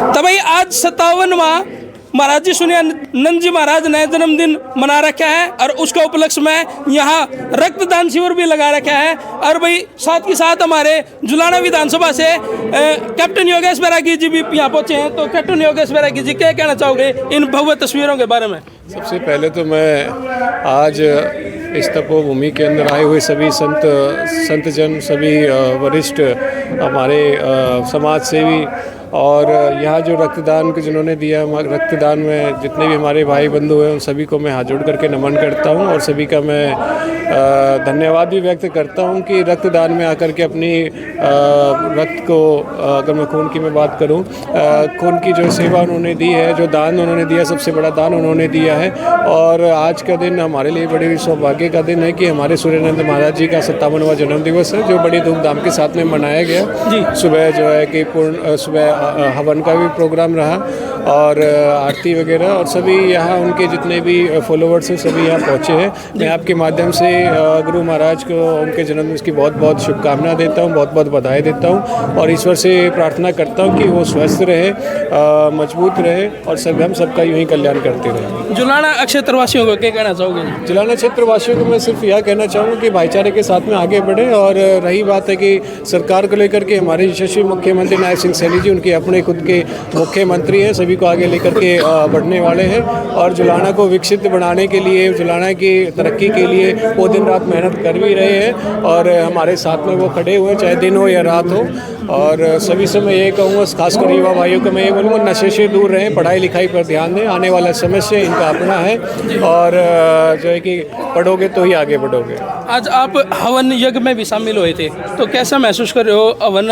तो भाई आज 57वां महाराज जी सुनियानंद जी महाराज ने जन्मदिन मना रखा है और उसके उपलक्ष्य में यहाँ रक्तदान शिविर भी लगा रखा है। और भाई साथ के साथ हमारे जुलाना विधानसभा से कैप्टन योगेश बैरागी जी भी यहाँ पहुँचे हैं। तो कैप्टन योगेश बैरागी जी क्या कहना चाहोगे इन भव्य तस्वीरों के बारे में? सबसे पहले तो मैं आज इस तपोभूमि के अंदर आए हुए सभी संतजन, सभी वरिष्ठ हमारे समाज सेवी और यहाँ जो रक्तदान को जिन्होंने दिया, रक्तदान में जितने भी हमारे भाई बंधु हैं उन सभी को मैं हाथ जोड़ करके नमन करता हूँ और सभी का मैं धन्यवाद भी व्यक्त करता हूँ कि रक्तदान में आकर के अपनी रक्त को, अगर मैं खून की मैं बात करूँ, खून की जो सेवा उन्होंने दी है, जो दान उन्होंने दिया, सबसे बड़ा दान उन्होंने दिया है। और आज का दिन हमारे लिए बड़े सौभाग्य का दिन है कि हमारे सूर्यानंद महाराज जी का 57वां जन्म दिवस है, जो बड़ी धूमधाम के साथ में मनाया गया। सुबह जो है कि सुबह हवन का भी प्रोग्राम रहा और आरती वगैरह, और सभी यहाँ उनके जितने भी फॉलोवर्स हैं सभी यहाँ पहुँचे हैं। मैं आपके माध्यम से गुरु महाराज को उनके जन्मदिन की बहुत बहुत शुभकामनाएं देता हूँ, बहुत बहुत बधाई देता हूँ और ईश्वर से प्रार्थना करता हूँ कि वो स्वस्थ रहे, मजबूत रहे और हम सबका यूँ ही कल्याण करते रहे। जुलाना क्षेत्र वासियों को क्या कहना चाहोगे? जुलाना क्षेत्र वासियों को मैं सिर्फ यह कहना चाहूँगा कि भाईचारे के साथ में आगे बढ़े। और रही बात है कि सरकार को लेकर के हमारे यशस्वी मुख्यमंत्री नायब सिंह सैनी जी उनके अपने खुद के मुख्यमंत्री हैं, सभी को आगे लेकर के बढ़ने वाले हैं और जुलाना को विकसित बनाने के लिए, जुलाना की तरक्की के लिए वो दिन रात मेहनत कर भी रहे हैं और हमारे साथ में वो खड़े हुए, चाहे दिन हो या रात हो। और सभी से मैं ये कहूँगा, खासकर युवा भाइयों को मैं ये बोलूँगा, नशे से दूर रहें, पढ़ाई लिखाई पर ध्यान दें। आने वाला समय से इनका अपना है और जो है कि पढ़ोगे तो ही आगे बढ़ोगे। आज आप हवन यज्ञ में भी शामिल हुए थे, तो कैसा महसूस कर रहे हो हवन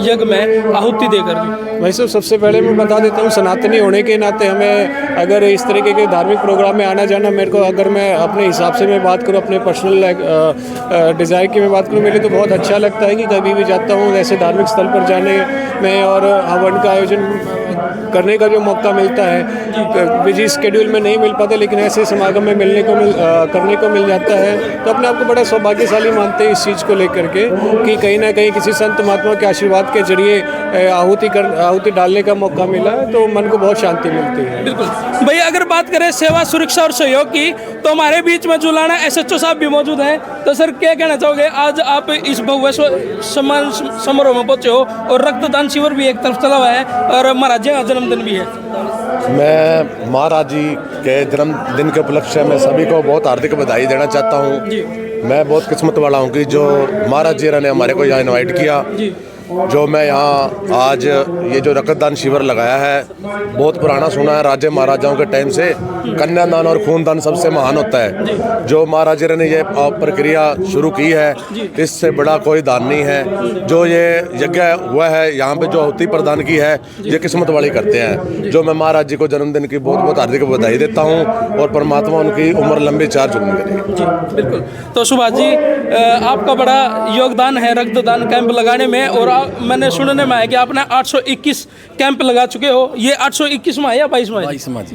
यज्ञ में आहुति देकर? वैसे सबसे पहले मैं बता देता हूँ, सनातनी होने के नाते हमें अगर इस तरीके के धार्मिक प्रोग्राम में आना जाना, मेरे को अगर मैं अपने हिसाब से मैं बात करूँ, अपने पर्सनल डिज़ायर की मैं बात करूँ, मेरे तो बहुत अच्छा लगता है कि कभी भी जाता हूँ ऐसे धार्मिक स्थल पर जाने में और हवन का आयोजन करने का जो मौका मिलता है, बिजी स्केड्यूल में नहीं मिल पाता, लेकिन ऐसे समागम में करने को मिल जाता है, तो अपने आप को बड़ा सौभाग्यशाली मानते हैं इस चीज़ को लेकर के कि कहीं ना कहीं किसी संत महात्मा के आशीर्वाद के जरिए आहुति डालने का मौका मिला है, तो मन को बहुत शांति मिलती है। बिल्कुल भाई, अगर बात करें सेवा, सुरक्षा और सहयोग की, तो हमारे बीच में जुलाना एसएचओ साहब भी मौजूद हैं। तो सर क्या कहना चाहोगे, आज आप इस भव्य समारोह में पहुंचे हो और रक्तदान शिविर भी एक तरफ चला हुआ है और महाराज जी का जन्मदिन भी है? मैं महाराज जी के जन्मदिन के उपलक्ष्य में सभी को बहुत हार्दिक बधाई देना चाहता हूँ। मैं बहुत किस्मत वाला हूँ कि जो महाराज जी ने हमारे को यहाँ इनवाइट किया, जो मैं यहाँ आज ये जो रक्तदान शिविर लगाया है, बहुत पुराना सुना है, राजे महाराजाओं के टाइम से कन्यादान और खूनदान सबसे महान होता है। जो महाराज जी ने ये प्रक्रिया शुरू की है, इससे बड़ा कोई दान नहीं है। जो ये यज्ञ हुआ है यहाँ पे, जो आहुति प्रदान की है, ये किस्मत वाली करते हैं। जो मैं महाराज जी को जन्मदिन की बहुत बहुत हार्दिक बधाई देता हूँ और परमात्मा उनकी उम्र लंबी चार चुगनी करेगी। बिल्कुल। तो सुभाष जी, आपका बड़ा योगदान है रक्तदान कैंप लगाने में और मैंने सुनने में आया कि आपने 821 कैंप लगा चुके हो। ये 821 में है या 22 में?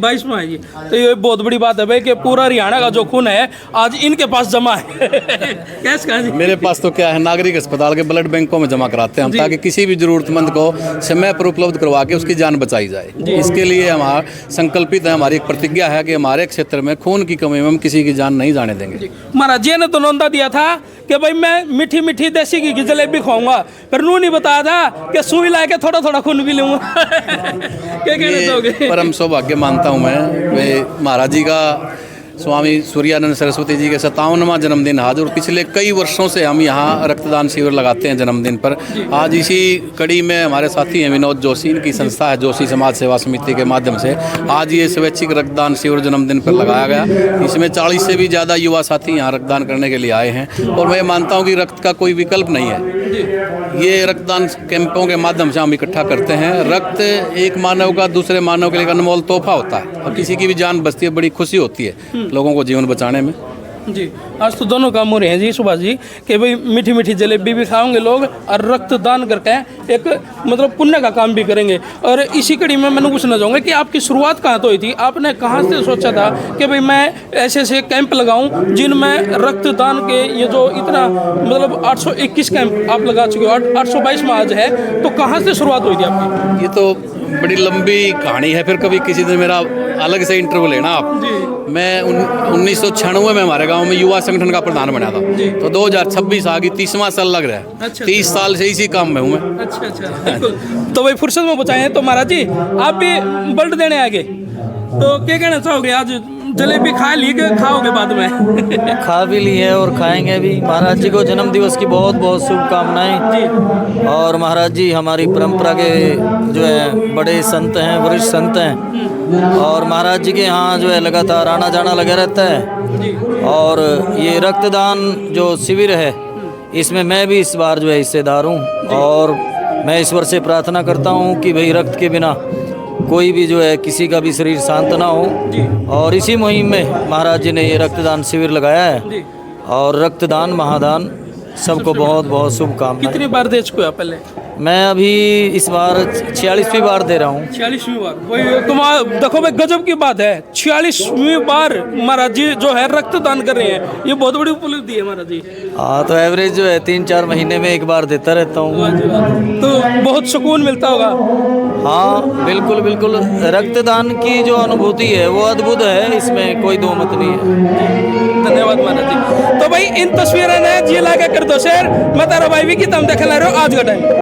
22 में है ये। तो ये बहुत बड़ी बात है भाई कि पूरा हरियाणा का जो खून है आज इनके पास जमा है। कैसे कहा जी? मेरे पास तो क्या है, नागरिक अस्पताल के ब्लड बैंकों में जमा कराते हैं हम, ताकि किसी भी जरूरतमंद को समय पर उपलब्ध करवा के उसकी जान बचाई जाए। इसके लिए हमारा संकल्पित है, हमारी एक प्रतिज्ञा है कि हमारे क्षेत्र में खून की कमी में हम किसी की जान नहीं जाने देंगे। महाराज जी ने तो नौंदा दिया था कि भाई मैं मीठी मीठी देसी घी की जलेबी खाऊंगा, पर नू नहीं बताया था कि सुई ला के थोड़ा थोड़ा खून भी लूंगा। क्या कहना चाहोगे? परम सौभाग्य मानता हूँ मैं महाराज जी का, स्वामी सूर्यानंद सरस्वती जी के 57वां जन्मदिन आज, और पिछले कई वर्षों से हम यहाँ रक्तदान शिविर लगाते हैं जन्मदिन पर। आज इसी कड़ी में हमारे साथी हैं विनोद जोशी, इनकी संस्था है जोशी समाज सेवा समिति के माध्यम से आज ये स्वैच्छिक रक्तदान शिविर जन्मदिन पर लगाया गया। इसमें 40 से भी ज़्यादा युवा साथी यहाँ रक्तदान करने के लिए आए हैं और मैं मानता हूँ कि रक्त का कोई विकल्प नहीं है। ये रक्तदान कैंपों के माध्यम से हम इकट्ठा करते हैं। रक्त एक मानव का दूसरे मानव के लिए अनमोल तोहफा होता है और किसी की भी जान बचती है, बड़ी खुशी होती है लोगों को जीवन बचाने में। जी, आज तो दोनों काम हो रहे हैं जी सुभाष जी, कि भाई मीठी मीठी जलेबी भी खाएंगे लोग और रक्तदान करके एक मतलब पुण्य का काम भी करेंगे। और इसी कड़ी में मैंने पूछना चाहूँगा कि आपकी शुरुआत कहाँ तो हुई थी? आपने कहाँ से सोचा था कि भाई मैं ऐसे ऐसे कैंप लगाऊँ जिनमें रक्तदान के ये जो इतना मतलब 821 कैंप आप लगा चुके हो, 822 में आज है, तो कहाँ से शुरुआत हुई थी आपकी? ये तो बड़ी लंबी कहानी है, फिर कभी किसी दिन मेरा अलग से इंटरव्यू लेना आप। मैं 1996 में हमारे गांव में युवा संगठन का प्रधान बना था, तो 2026 आ गई, 30वां साल लग रहा है। अच्छा, 30 साल से इसी काम में हूँ मैं। अच्छा अच्छा, बिल्कुल। तो भाई फुर्सत में बताएं तो महाराज जी आप भी बल्ट देने आगे, तो क्या कहना चाहोगे? आज जलेबी खा ली कि खाओगे बाद में? खा भी ली है और खाएंगे भी। महाराज जी को जन्म दिवस की बहुत बहुत शुभकामनाएं। और महाराज जी हमारी परंपरा के जो है बड़े संत हैं, वरिष्ठ संत हैं, और महाराज जी के यहाँ जो है लगातार आना जाना लगा रहता है। और ये रक्तदान जो शिविर है, इसमें मैं भी इस बार जो है हिस्सेदार हूँ, और मैं ईश्वर से प्रार्थना करता हूँ कि भाई रक्त के बिना कोई भी जो है किसी का भी शरीर शांत ना हो। और इसी मुहिम में महाराज जी ने ये रक्तदान शिविर लगाया है, और रक्तदान महादान सबको बहुत बहुत शुभकामनाएं। कितनी बार दे चुके हो आप पहले? मैं अभी इस बार 46वीं बार दे रहा हूँ। 46वीं बार? वही तुम्हारा देखो भाई, गजब की बात है, 46वीं बार महाराज जी जो है रक्तदान कर रहे हैं, ये बहुत बड़ी उपलब्धि है महाराज जी। हाँ, तो एवरेज जो है 3-4 महीने में एक बार देता रहता हूँ। वाह जी वाह। तो बहुत सुकून मिलता होगा। हाँ बिल्कुल बिल्कुल, रक्तदान की जो अनुभूति है वो अद्भुत है, इसमें कोई दो मत नहीं है। धन्यवाद महाराज जी। तो भाई इन तस्वीरें ने जिला के कर दो शेर, मैं तारा भाई भी की तम देखना रहे हो आज का टाइम।